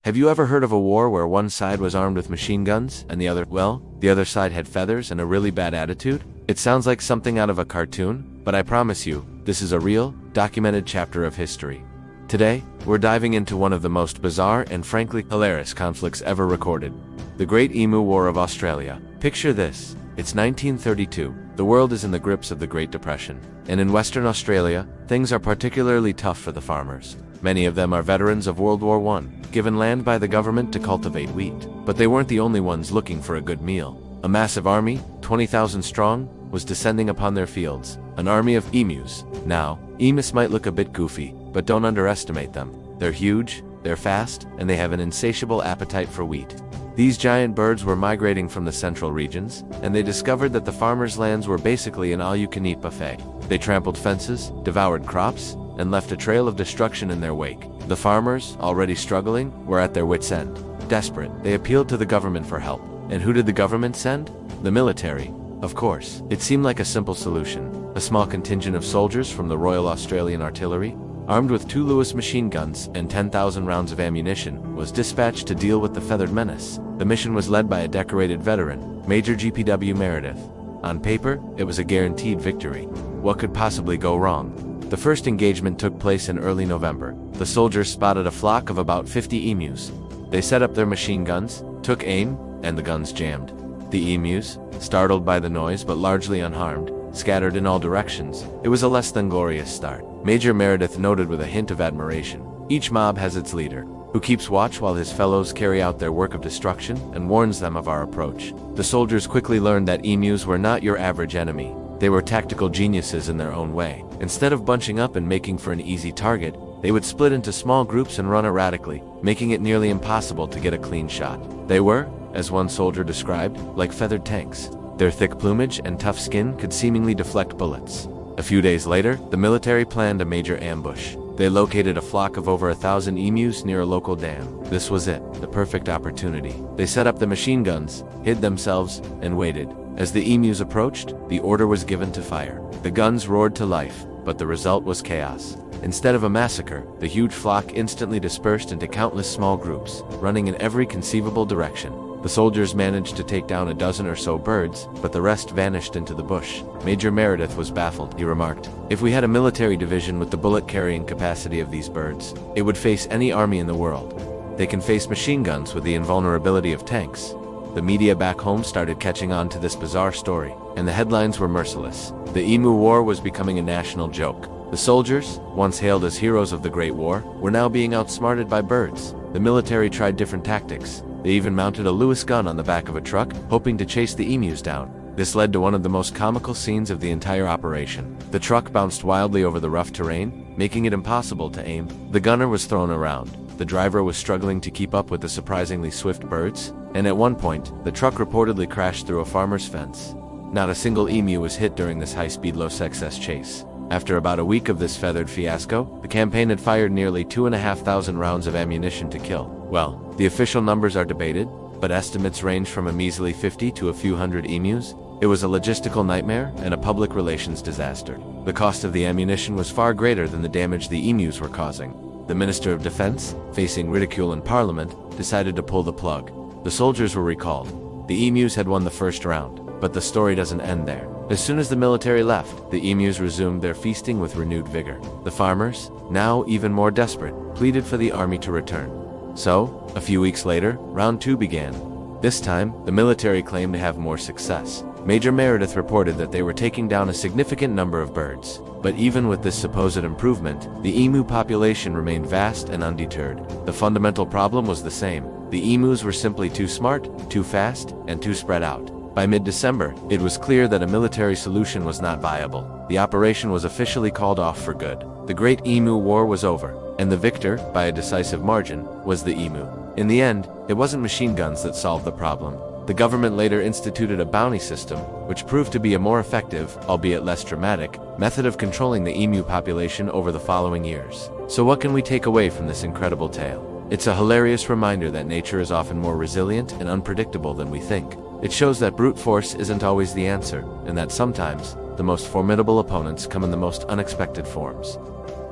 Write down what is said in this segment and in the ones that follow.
Have you ever heard of a war where one side was armed with machine guns and the other side had feathers and a really bad attitude? It sounds like something out of a cartoon, but I promise you, this is a real, documented chapter of history. Today, we're diving into one of the most bizarre and frankly hilarious conflicts ever recorded. The Great Emu War of Australia. Picture this. It's 1932. The world is in the grips of the Great Depression. And in Western Australia, things are particularly tough for the farmers. Many of them are veterans of World War I, given land by the government to cultivate wheat. But they weren't the only ones looking for a good meal. A massive army, 20,000 strong, was descending upon their fields. An army of emus. Now, emus might look a bit goofy, but don't underestimate them. They're huge, they're fast, and they have an insatiable appetite for wheat. These giant birds were migrating from the central regions, and they discovered that the farmers' lands were basically an all-you-can-eat buffet. They trampled fences, devoured crops, and left a trail of destruction in their wake. The farmers, already struggling, were at their wits' end. Desperate, they appealed to the government for help. And who did the government send? The military. Of course. It seemed like a simple solution. A small contingent of soldiers from the Royal Australian Artillery, armed with 2 Lewis machine guns and 10,000 rounds of ammunition, was dispatched to deal with the feathered menace. The mission was led by a decorated veteran, Major GPW Meredith. On paper, it was a guaranteed victory. What could possibly go wrong? The first engagement took place in early November. The soldiers spotted a flock of about 50 emus. They set up their machine guns, took aim, and the guns jammed. The emus, startled by the noise but largely unharmed, scattered in all directions. It was a less than glorious start. Major Meredith noted with a hint of admiration. Each mob has its leader, who keeps watch while his fellows carry out their work of destruction and warns them of our approach. The soldiers quickly learned that emus were not your average enemy. They were tactical geniuses in their own way. Instead of bunching up and making for an easy target, they would split into small groups and run erratically, making it nearly impossible to get a clean shot. They were, as one soldier described, like feathered tanks. Their thick plumage and tough skin could seemingly deflect bullets. A few days later, the military planned a major ambush. They located a flock of over 1,000 emus near a local dam. This was it, the perfect opportunity. They set up the machine guns, hid themselves, and waited. As the emus approached, the order was given to fire. The guns roared to life, but the result was chaos. Instead of a massacre, the huge flock instantly dispersed into countless small groups, running in every conceivable direction. The soldiers managed to take down a dozen or so birds, but the rest vanished into the bush. Major Meredith was baffled. He remarked, "If we had a military division with the bullet-carrying capacity of these birds, it would face any army in the world. They can face machine guns with the invulnerability of tanks." The media back home started catching on to this bizarre story, and the headlines were merciless. The Emu War was becoming a national joke. The soldiers, once hailed as heroes of the Great War, were now being outsmarted by birds. The military tried different tactics. They even mounted a Lewis gun on the back of a truck, hoping to chase the emus down. This led to one of the most comical scenes of the entire operation. The truck bounced wildly over the rough terrain, making it impossible to aim. The gunner was thrown around. The driver was struggling to keep up with the surprisingly swift birds, and at one point, the truck reportedly crashed through a farmer's fence. Not a single emu was hit during this high-speed, low-success chase. After about a week of this feathered fiasco, the campaign had fired nearly 2,500 rounds of ammunition to kill. Well, the official numbers are debated, but estimates range from a measly 50 to a few hundred emus. It was a logistical nightmare and a public relations disaster. The cost of the ammunition was far greater than the damage the emus were causing. The Minister of Defense, facing ridicule in Parliament, decided to pull the plug. The soldiers were recalled. The emus had won the first round, but the story doesn't end there. As soon as the military left, the emus resumed their feasting with renewed vigor. The farmers, now even more desperate, pleaded for the army to return. So, a few weeks later, round 2 began. This time, the military claimed to have more success. Major Meredith reported that they were taking down a significant number of birds. But even with this supposed improvement, the emu population remained vast and undeterred. The fundamental problem was the same. The emus were simply too smart, too fast, and too spread out. By mid-December, it was clear that a military solution was not viable. The operation was officially called off for good. The Great Emu War was over, and the victor, by a decisive margin, was the emu. In the end, it wasn't machine guns that solved the problem. The government later instituted a bounty system, which proved to be a more effective, albeit less dramatic, method of controlling the emu population over the following years. So what can we take away from this incredible tale? It's a hilarious reminder that nature is often more resilient and unpredictable than we think. It shows that brute force isn't always the answer, and that sometimes, the most formidable opponents come in the most unexpected forms.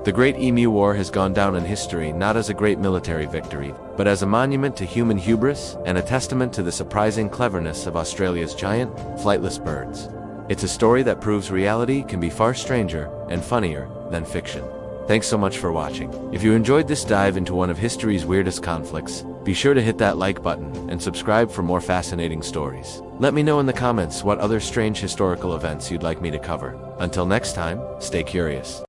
The Great Emu War has gone down in history not as a great military victory, but as a monument to human hubris and a testament to the surprising cleverness of Australia's giant, flightless birds. It's a story that proves reality can be far stranger and funnier than fiction. Thanks so much for watching. If you enjoyed this dive into one of history's weirdest conflicts, be sure to hit that like button and subscribe for more fascinating stories. Let me know in the comments what other strange historical events you'd like me to cover. Until next time, stay curious.